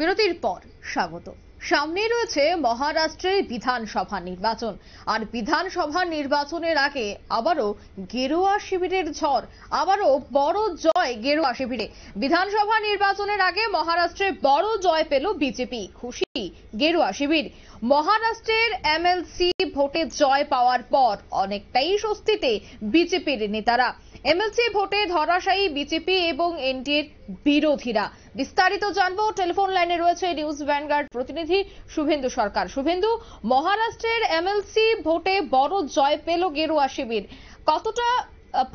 বিরতির পর স্বাগত। সামনে রয়েছে মহারাষ্ট্রের বিধানসভা নির্বাচন, আর বিধানসভা নির্বাচনের আগে আবারও গেরুয়া শিবিরের ঝড়, আবারও বড় জয় গেরুয়া শিবিরে। বিধানসভা নির্বাচনের আগে মহারাষ্ট্রে বড় জয় পেল বিজেপি, খুশি গেরুয়া শিবির। মহারাষ্ট্রের এমএলসি ভোটে জয় পাওয়ার পর অনেকটাই স্বস্তিতে বিজেপির নেতারা। এমএলসি ভোটে ধরাশায়ী বিজেপি এবং এনডিএর বিরোধীরা। বিস্তারিত জানবো, টেলিফোন লাইনে রয়েছে নিউজ ভ্যানগার্ড প্রতিনিধি শুভেন্দু সরকার। শুভেন্দু, মহারাষ্ট্রের এমএলসি ভোটে বড় জয় পেল গেরুয়া শিবির, কতটা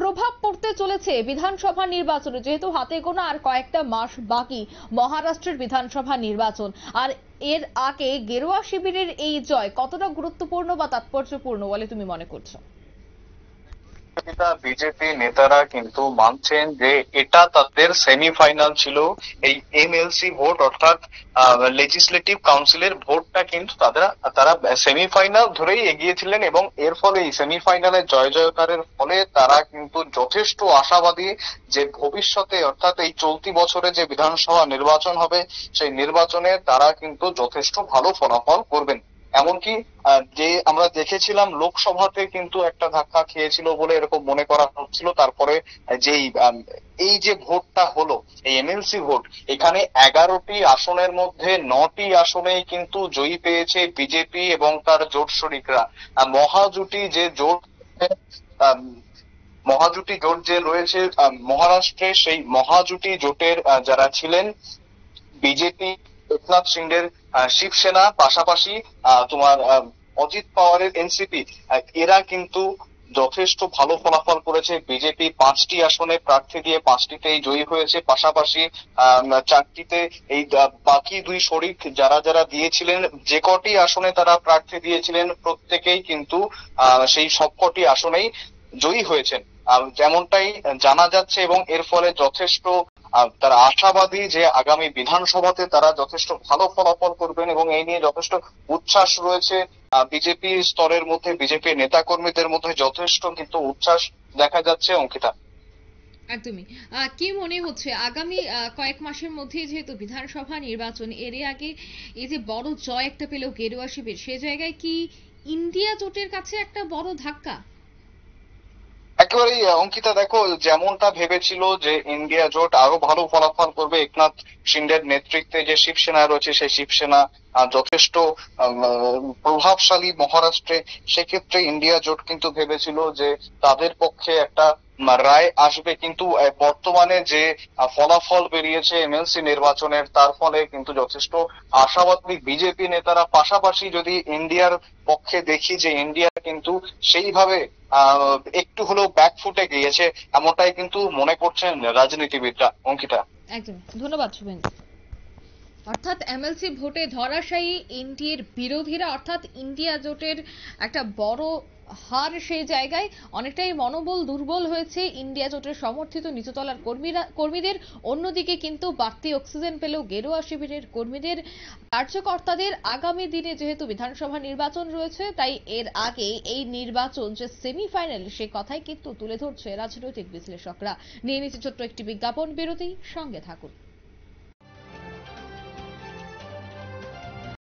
প্রভাব পড়তে চলেছে বিধানসভা নির্বাচনে, যেহেতু হাতে গোনা আর কয়েকটা মাস বাকি মহারাষ্ট্রের বিধানসভা নির্বাচন, আর এর আগে গেরুয়া শিবিরের এই জয় কতটা গুরুত্বপূর্ণ বা তাৎপর্যপূর্ণ বলে তুমি মনে করছো? বিজেপি নেতারা কিন্তু মানছেন যে এটা তাদের সেমিফাইনাল ছিল। এই এমএলসি ভোট অর্থাৎ লেজিসলেটিভ কাউন্সিলের ভোটটা কিন্তু তারা সেমিফাইনাল ধরেই এগিয়েছিলেন, এবং এর ফলে এই সেমিফাইনালে জয় জয়কারের ফলে তারা কিন্তু যথেষ্ট আশাবাদী যে ভবিষ্যতে অর্থাৎ এই চলতি বছরে যে বিধানসভা নির্বাচন হবে সেই নির্বাচনে তারা কিন্তু যথেষ্ট ভালো ফলাফল করবেন। এমনকি যে আমরা দেখেছিলাম লোকসভাতে কিন্তু একটা ধাক্কা খেয়েছিল বলে এরকম মনে করা হচ্ছিল, তারপরে যেই এই যে ভোটটা হলো এই এমএলসি ভোট, এখানে 11টি আসনের মধ্যে 9টি আসনেই কিন্তু জয়ী পেয়েছে বিজেপি এবং তার জোট শরিকরা। মহাজুটি যে জোট যে রয়েছে মহারাষ্ট্রে, সেই মহাজুটি জোটের যারা ছিলেন বিজেপি, একনাথ শিন্ডের শিবসেনা, পাশাপাশি তোমার অজিত পাওয়ারের এনসিপি, এরা কিন্তু যথেষ্ট ভালো ফলাফল করেছে। বিজেপি 5টি আসনে প্রার্থী দিয়ে 5টিতেই জয়ী হয়েছে, পাশাপাশি 4টিতে এই বাকি দুই শরিক যারা যারা দিয়েছিলেন, যে কটি আসনে তারা প্রার্থী দিয়েছিলেন প্রত্যেকেই কিন্তু সেই সবকটি আসনেই জয়ী হয়েছেন যেমনটাই জানা যাচ্ছে, এবং এর ফলে যথেষ্ট তারা আশাবাদী যে আগামী বিধানসভাতে তারা যথেষ্ট ভালো ফলাফল করবেন, এবং এই নিয়ে যথেষ্ট উচ্ছ্বাস রয়েছে বিজেপি স্তরের মধ্যে। বিজেপি নেতা কর্মীদের মধ্যে যথেষ্ট কিন্তু উচ্ছ্বাস দেখা যাচ্ছে। অঙ্কিতা, একদমই। কি মনে হচ্ছে আগামী কয়েক মাসের মধ্যে যেহেতু বিধানসভা নির্বাচন, এর আগে এই যে বড় জয় একটা পেল গেরুয়া শিবির, সে জায়গায় কি ইন্ডিয়া জোটের কাছে একটা বড় ধাক্কা? একেবারেই অঙ্কিতা, দেখো যেমনটা ভেবেছিল যে ইন্ডিয়া জোট আরো ভালো ফলাফল করবে, একনাথ শিন্ডের নেতৃত্বে যে শিবসেনা রয়েছে সেই শিবসেনা যথেষ্ট প্রভাবশালী মহারাষ্ট্রে, সেক্ষেত্রে ইন্ডিয়া জোট কিন্তু ভেবেছিল যে তাদের পক্ষে একটা রায় আসবে, কিন্তু বর্তমানে যে ফলাফল বেরিয়েছে এমএলসি নির্বাচনের, তার ফলে কিন্তু যথেষ্ট আশাবাদী বিজেপি নেতারা। পাশাপাশি যদি ইন্ডিয়ার পক্ষে দেখি যে ইন্ডিয়া কিন্তু সেইভাবে একটু হলেও ব্যাকফুটে গিয়েছে, এমনটাই কিন্তু মনে করছেন রাজনীতিবিদরা। অঙ্কিতা, একদম ধন্যবাদ শুভেন্দু। অর্থাৎ এমএলসি ভোটে ধরাশায়ী এনডিএর বিরোধীরা, অর্থাৎ ইন্ডিয়া জোটের একটা বড় হার, সেই জায়গায় অনেকটাই মনোবল দুর্বল হয়েছে ইন্ডিয়া জোটের সমর্থিত নিচতলার কর্মীদের। অন্যদিকে কিন্তু বাড়তি অক্সিজেন পেল গেরুয়া শিবিরের কর্মীদের, কার্যকর্তাদের। আগামী দিনে যেহেতু বিধানসভা নির্বাচন রয়েছে, তাই এর আগে এই নির্বাচন যে সেমিফাইনাল, সে কথাই কিন্তু তুলে ধরছে রাজনৈতিক বিশ্লেষকরা। নিয়ে নিচ্ছে ছোট্ট একটি বিজ্ঞাপন বিরতি, সঙ্গে থাকুন।